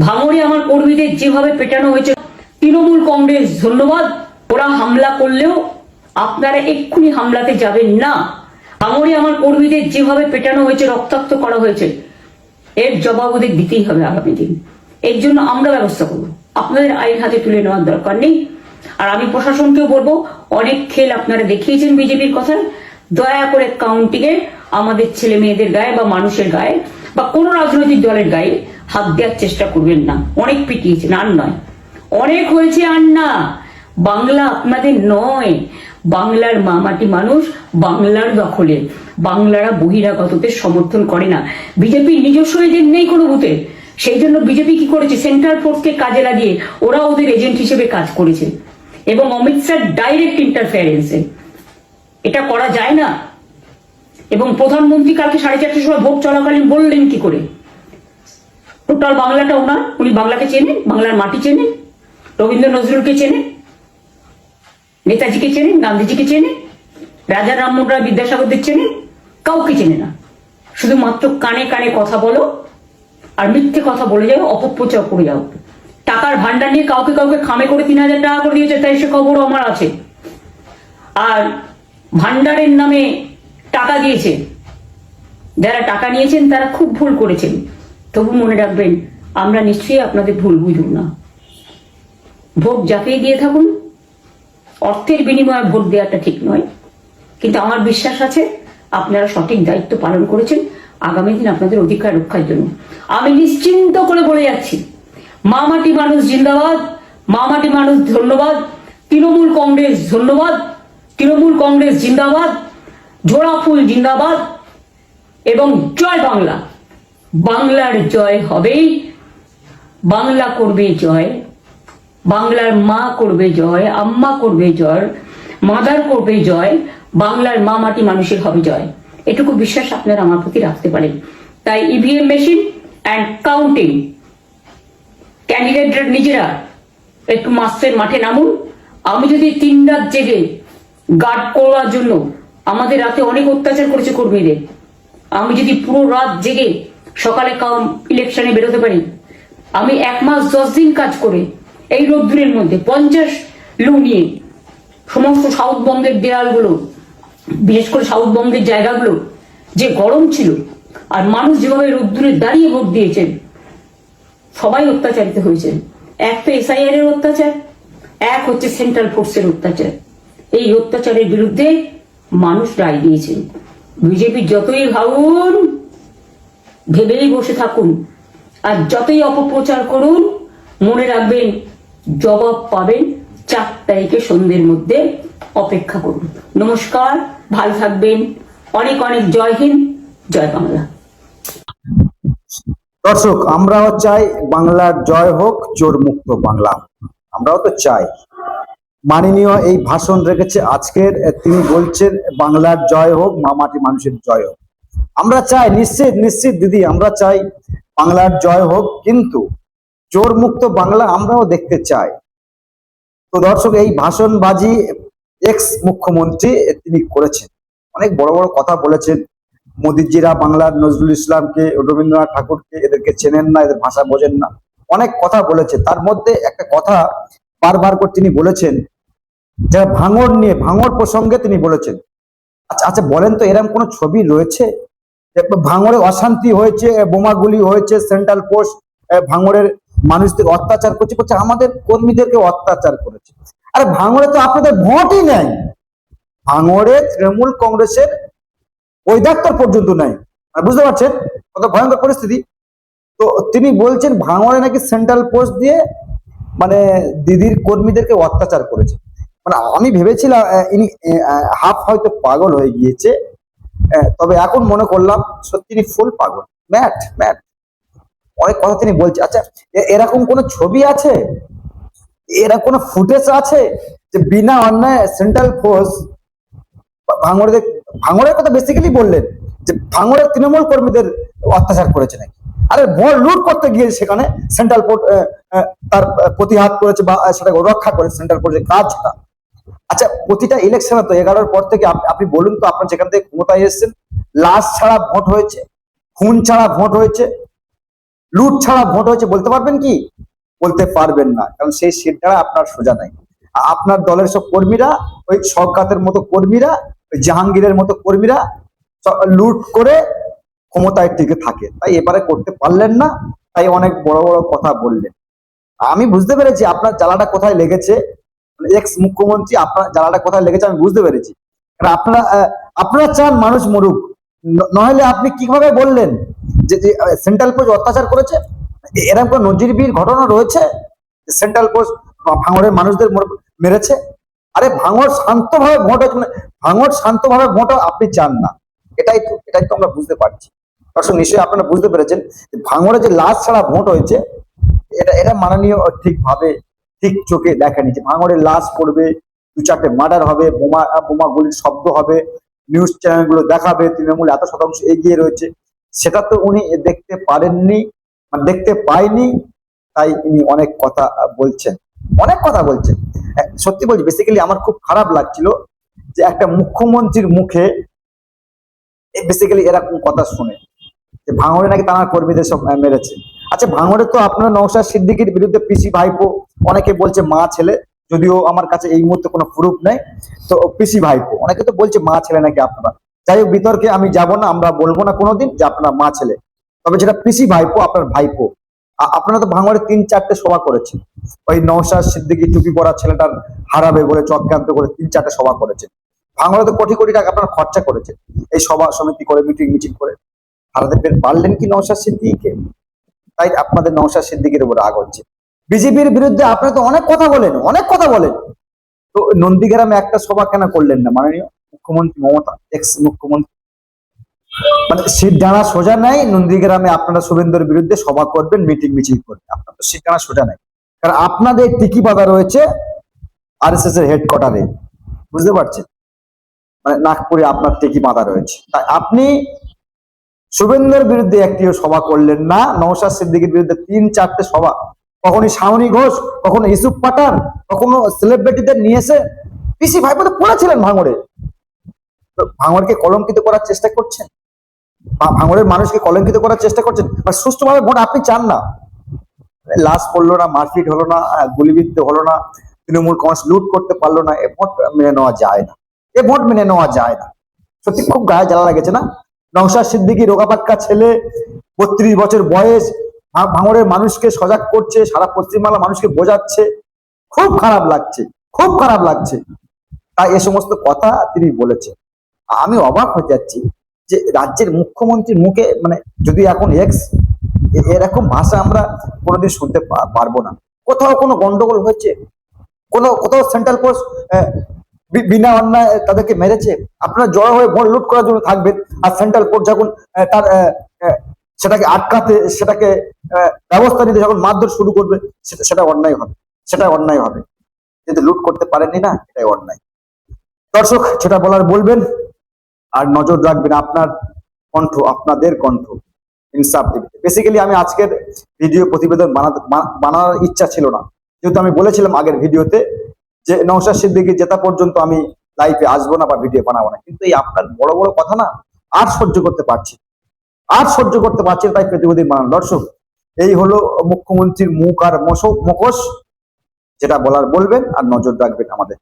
ভাঙড়ে আমার কর্মীদের যেভাবে পেটানো হয়েছে, তৃণমূল কংগ্রেস ধন্যবাদ। ওরা হামলা করলেও আপনারা এক্ষুনি হামলাতে যাবেন না। ভাঙড়ে আমার কর্মীদের যেভাবে পেটানো হয়েছে, রক্তাক্ত করা হয়েছে, এর জবাব ওদের দিতেই হবে আগামী দিন। এর জন্য আমরা ব্যবস্থা করবো, আপনাদের আইন হাতে তুলে নেওয়ার দরকার নেই। আর আমি প্রশাসনকেও বলবো, অনেক খেল আপনারা দেখিয়েছেন বিজেপির কথায়, দয়া করে কাউন্টিংয়ে আমাদের ছেলে মেয়েদের গায়ে বা মানুষের গায়ে বা কোনো রাজনৈতিক দলের গায়ে হাত দেওয়ার চেষ্টা করবেন না। অনেক পিটিয়েছেন, আর নয়, অনেক হয়েছে, আর না। বাংলা আপনাদের নয়, বাংলার মামাটি মানুষ বাংলার দখলে। বাংলারা বহিরাগতদের সমর্থন করে না। বিজেপি নিজস্ব এজেন্ট নেই কোনো বুথে, সেই জন্য বিজেপি কি করেছে, সেন্ট্রাল ফোর্সকে কাজে লাগিয়ে ওরা ওদের এজেন্ট হিসেবে কাজ করেছে, এবং অমিত শাহ ডাইরেক্ট ইন্টারফেয়ারেন্সে। এটা করা যায় না। এবং প্রধানমন্ত্রী কালকে 4:30টার সময় ভোট চলাকালীন বললেন কি করে, টোটাল বাংলাটা ওনার, উনি বাংলাকে চেনেন, বাংলার মাটি চেনেন, রবীন্দ্র নজরুলকে চেনেন, নেতাজিকে চেনেন, গান্ধীজিকে চেনেন, রাজা রামমোহন রায় বিদ্যাসাগরদের চেনেন, কাউকে চেনে না। শুধুমাত্র কানে কানে কথা বলো আর মিথ্যে কথা বলে যাও, অপপ্রচার করে যাও। টাকার ভান্ডার নিয়ে কাউকে কাউকে খামে করে 3,000 টাকা করে দিয়েছে, তাই সে খবরও আমার আছে। আর ভান্ডারের নামে টাকা দিয়েছে, যারা টাকা নিয়েছেন তারা খুব ভুল করেছেন। তবু মনে রাখবেন, আমরা নিশ্চয়ই আপনাদের ভুল বুঝব না। ভোট যাকেই দিয়ে থাকুন, অর্থের বিনিময়ে ভোট দেওয়াটা ঠিক নয়, কিন্তু আমার বিশ্বাস আছে আপনারা সঠিক দায়িত্ব পালন করেছেন আগামী দিন আপনাদের অধিকার রক্ষার জন্য। আমি নিশ্চিন্ত করে বলে যাচ্ছি, মামাটি মানুষ জিন্দাবাদ, মামাটি মানুষ ধন্যবাদ, তৃণমূল কংগ্রেস ধন্যবাদ, তৃণমূল কংগ্রেস জিন্দাবাদ, ঝোড়া ফুল জিন্দাবাদ, এবং জয় বাংলা। বাংলার জয় হবেই, বাংলা করবে জয়, বাংলার মা করবে জয়, আম্মা করবে জয়, মাদার করবে জয়, বাংলার মা মাটি মানুষের হবে জয়। এটুকু বিশ্বাস আপনারা আমার প্রতি রাখতে পারেন। তাই ইভিএম মেশিন অ্যান্ড কাউন্টিং ক্যান্ডিডেটরা নিজেরা একটু মাঠে নামুন। আমি যদি 3 রাত জেগে গার্ড করার জন্য, আমাদের রাতে অনেক অত্যাচার করেছে কর্মীদের, আমি যদি পুরো রাত জেগে সকালে ইলেকশনে বেরোতে পারি, আমি 1 মাস 10 দিন কাজ করে এই রোদ্দুরের মধ্যে 50 লু নিয়ে সমস্ত সাউথবঙ্গের দেয়ালগুলো, বিশেষ করে সাউথবঙ্গের জায়গাগুলো যে গরম ছিল, আর মানুষ যেভাবে রোদ্দুরে দাঁড়িয়ে ভোট দিয়েছেন, সবাই অত্যাচারিত হয়েছেন। এক তো এসআইআর এর অত্যাচার, এক হচ্ছে সেন্ট্রাল ফোর্সের অত্যাচার। এই অত্যাচারের বিরুদ্ধে মানুষ রায় দিয়েছেন। বিজেপি যতই ভাবুন, ভেবেই বসে থাকুন, আর যতই অপপ্রচার করুন, মনে রাখবেন জবাব পাবেন 4 তারিখে সন্ধ্যের মধ্যে। অপেক্ষা করুন। নমস্কার, ভালো থাকবেন। অনেক অনেক জয় হিন্দ, জয় বাংলা। দর্শক, আমরাও চাই বাংলার জয় হোক, চোর মুক্ত বাংলা। আমরাও তো চাই। মাননীয় এই ভাষণ রেখেছে আজকের, তিনি বলছেন বাংলার জয় হোক, মামাটি মানুষের জয় হোক। আমরা চাই, নিশ্চিত নিশ্চিত দিদি, আমরা চাই বাংলার জয় হোক, কিন্তু চোর মুক্ত বাংলা আমরাও দেখতে চাই। তো দর্শক, এই ভাষণবাজি এক্স মুখ্যমন্ত্রী তিনি করেছেন, অনেক বড় বড় কথা বলেছেন। মোদিজিরা বাংলার নজরুল ইসলামকে, রবীন্দ্রনাথ ঠাকুরকে, এদেরকে চেনেন না, এদের ভাষা বোঝেন না, অনেক কথা বলেছে। তার মধ্যে একটা কথা বারবার করে তিনি বলেছেন, যারা ভাঙড় নিয়ে, ভাঙড় প্রসঙ্গে তিনি বলেছেন, আচ্ছা আচ্ছা বলেন তো, এরকম কোন ছবি রয়েছে ভাঙড়ে অশান্তি হয়েছে, বোমাগুলি হয়েছে, সেন্ট্রাল ফোর্স ভাঙড়ের মানুষদের অত্যাচার করছে, আমাদের কর্মীদেরকে অত্যাচার করেছে? আরে ভাঙড়ে তো আপনাদের ভোটই নেই, ভাঙড়ে তৃণমূল কংগ্রেসের ওই ডাক্তার পর্যন্ত নাই। বুঝতে পারছেন কত ভয়ঙ্কর পরিস্থিতি? তো তিনি বলছেন ভাঙড়ে নাকি সেন্ট্রাল ফোর্স দিয়ে মানে দিদির কর্মীদেরকে অত্যাচার করেছে। মানে আমি ভেবেছিলাম ইনি হাফ হয়তো পাগল হয়ে গিয়েছে, তবে এখন মনে করলাম সত্যি তিনি ফুল পাগল, ম্যাট ম্যাট। অনেক কথা তিনি বলছে। আচ্ছা, এরকম কোন ছবি আছে, এরকম কোন ফুটেজ আছে যে বিনা অন্যায় সেন্ট্রাল ফোর্স ভাঙড়ের কথা বেসিক্যালি বললেন যে ভাঙড়ের তৃণমূল কর্মীদের অত্যাচার করেছে নাকি? আরে ভোট লুট করতে গিয়ে সেখানে সেন্ট্রাল ফোর্স তার প্রতিহাত করেছে বা সেটাকে রক্ষা করেছে সেন্ট্রাল ফোর্সের কাজটা। আচ্ছা, প্রতিটা ইলেকশনে তো 11-র পর থেকে আপনি বলুন তো, আপনার যেখান থেকে ক্ষমতায় এসেছেন, লাশ ছাড়া ভোট হয়েছে, খুন ছাড়া ভোট হয়েছে, লুট ছাড়া ভোট হয়েছে বলতে পারবেন কি? বলতে পারবেন না, কারণ সেই সিটটা আপনার সোজা নাই। আপনার দলের সব কর্মীরা, ওই শওকতের মতো কর্মীরা, ওই জাহাঙ্গীরের মতো কর্মীরা লুট করে ক্ষমতায় টিকে থাকে, তাই এবারে করতে পারলেন না, তাই অনেক বড় বড় কথা বললেন। আমি বুঝতে পেরেছি আপনার জ্বালাটা কোথায় লেগেছে, এক্স মুখ্যমন্ত্রী, আপনার জ্বালাটা কোথায় লেগেছে আমি বুঝতে পেরেছি। কারণ আপনারা চান মানুষ মরুক, নইলে আপনি কিভাবে বললেন যে সেন্ট্রাল ফোর্স অত্যাচার করেছে? এরকম কোন নজিরবিহীন ঘটনা রয়েছে সেন্ট্রাল ফোর্স ভাঙড়ের মানুষদের মেরেছে? আরে ভাঙড় শান্তভাবে ভোট হয়েছে, মানে ভাঙড় শান্তভাবে ভোট আপনি চান না, এটাই তো আমরা বুঝতে পারছি। দর্শক নিশ্চয়ই আপনারা বুঝতে পেরেছেন যে ভাঙড়ে যে লাশ ছাড়া ভোট হয়েছে, এটা মাননীয় ঠিকভাবে ঠিক চোখে দেখেনি যে ভাঙড়ের লাশ পড়বে, দু চারটে মার্ডার হবে, বোমা গুলির শব্দ হবে, নিউজ চ্যানেলগুলো দেখাবে তৃণমূল এত শতাংশ এগিয়ে রয়েছে, সেটা তো উনি দেখতে পারেননি, মানে দেখতে পাইনি, তাই ইনি অনেক কথা বলছেন, অনেক কথা বলছেন। সত্যি বলছি, বেসিক্যালি আমার খুব খারাপ লাগছিল যে একটা মুখ্যমন্ত্রীর মুখে বেসিক্যালি এরকম কথা শুনে যে ভাঙড়ে নাকি তার কর্মীদের সব মেরেছে। আচ্ছা, ভাঙড়ে তো আপনার নওশাদ সিদ্দিকীর বিরুদ্ধে পিসি ভাইপো, অনেকে বলছে মা ছেলে, যদিও আমার কাছে এই মুহূর্তে কোনো প্রুফ নেই, তো পিসি ভাইপো অনেকে তো বলছে মা ছেলে নাকি আপনারা। যাই হোক, বিতর্কে আমি যাব না, আমরা বলবো না কোনোদিন যে আপনার মা ছেলে, তবে যেটা পিসি ভাইপো, আপনার ভাইপো, আপনারা তো ভাঙড়ে 3-4টে সভা করেছেন, ওই নওশাদ সিদ্দিকী টুপি পরা ছেলেটার হারাবে বলে চক্রান্ত করে 3-4টে সভা করেছেন। ভাঙড়ে তো কোটি কোটি টাকা আপনারা খরচা করেছেন এই সভা সমিতি করে, মিটিং করে, হারাতে পারলেন কি নওশাদ সিদ্দিকীকে? তাই আপনাদের নওশাদ সিদ্দিকীর উপর রাগ হচ্ছে। বিজেপির বিরুদ্ধে আপনারা তো অনেক কথা বলেন, অনেক কথা বলেন, তো নন্দীগ্রামে একটা সভা কেন করলেন না মাননীয় মুখ্যমন্ত্রী মমতা, এক্স মুখ্যমন্ত্রী? মানে সিট ডানা সোজা নাই, নন্দীগ্রামে আপনারা শুভেন্দুর বিরুদ্ধে সভা করবেন, মিছিল করবেন, আপনার তো সিট ডানা সোজা নাই, কারণ আপনাদের টিকি বাঁধা রয়েছে আরএসএস এর হেডকোয়ার্টারে, বুঝতে পারছেন? মানে নাগপুরে আপনার টিকি বাঁধা রয়েছে, তাই আপনি শুভেন্দুর বিরুদ্ধে একটিও সভা করলেন না, নওশাদ সিদ্দিকীর বিরুদ্ধে 3-4টে সভা, কখনো শাওনি ঘোষ, কখনো ইউসুফ পাঠান, কখনো সেলিব্রিটিদের নিয়ে এসে পিসি ভাইপো তো পড়েছিলেন ভাঙড়ে, ভাঙড়কে কলঙ্কিত করার চেষ্টা করছেন, ভাঙড়ের মানুষকে কলঙ্কিত করার চেষ্টা করছেন। সুষ্ঠুভাবে ভোট আপনি চান না, লাশ পড়লো না, মারপিট হলো না, গুলিবিদ্ধ হলো না, তৃণমূল কংগ্রেস লুট করতে পারলো না, এ ভোট মেনে নেওয়া যায় না, এ ভোট মেনে নেওয়া যায় না। সত্যি খুব গায়ে জ্বালা লাগেছে না? নওশাদ সিদ্দিকী রোগাপাক্কা ছেলে, 32 বছর বয়স, ভাঙড়ের মানুষকে সজাগ করছে, সারা পশ্চিমবাংলা মানুষকে বোঝাচ্ছে, খুব খারাপ লাগছে, খুব খারাপ লাগছে, তাই এ সমস্ত কথা তিনি বলেছেন। আমি অবাক হয়ে যাচ্ছি যে রাজ্যের মুখ্যমন্ত্রীর মুখে, মানে যদি এখন এক্স, এরকম ভাষা আমরা কোনোদিন শুনতে পারবো না। কোথাও কোনো গন্ডগোল হয়েছে, কোথাও সেন্ট্রাল ফোর্স বিনা অন্যায় তাদেরকে মেরেছে, আপনারা জড়ো হয়ে ভোট লুট করার জন্য থাকবেন, আর সেন্ট্রাল ফোর্স যখন তার সেটাকে আটকাতে, সেটাকে ব্যবস্থা নিতে যখন মারধর শুরু করবে, সেটা অন্যায় হবে, সেটা অন্যায় হবে, কিন্তু লুট করতে পারেননি না, এটাই অন্যায়। দর্শক সেটা বলার বলবেন, আর নজর রাখবেন আপনার কণ্ঠ, আপনাদের কণ্ঠ ইনসাফ টিভিতে। বেসিক্যালি আমি আজকের ভিডিও প্রতিবেদন বানানোর ইচ্ছা ছিল না, যেহেতু আমি বলেছিলাম আগের ভিডিওতে যে নওশাদ সিদ্দিকী জেতা পর্যন্ত আমি লাইভে আসবো না বা ভিডিও বানাবো না, কিন্তু এই আপনার বড় বড় কথা না আর সহ্য করতে পারছি, আর সহ্য করতে পারছি, তাই প্রতিবেদন বানানো। দর্শক, এই হলো মুখ্যমন্ত্রীর মুখ আর মুখোশ, যেটা বলার বলবেন, আর নজর রাখবেন আমাদের।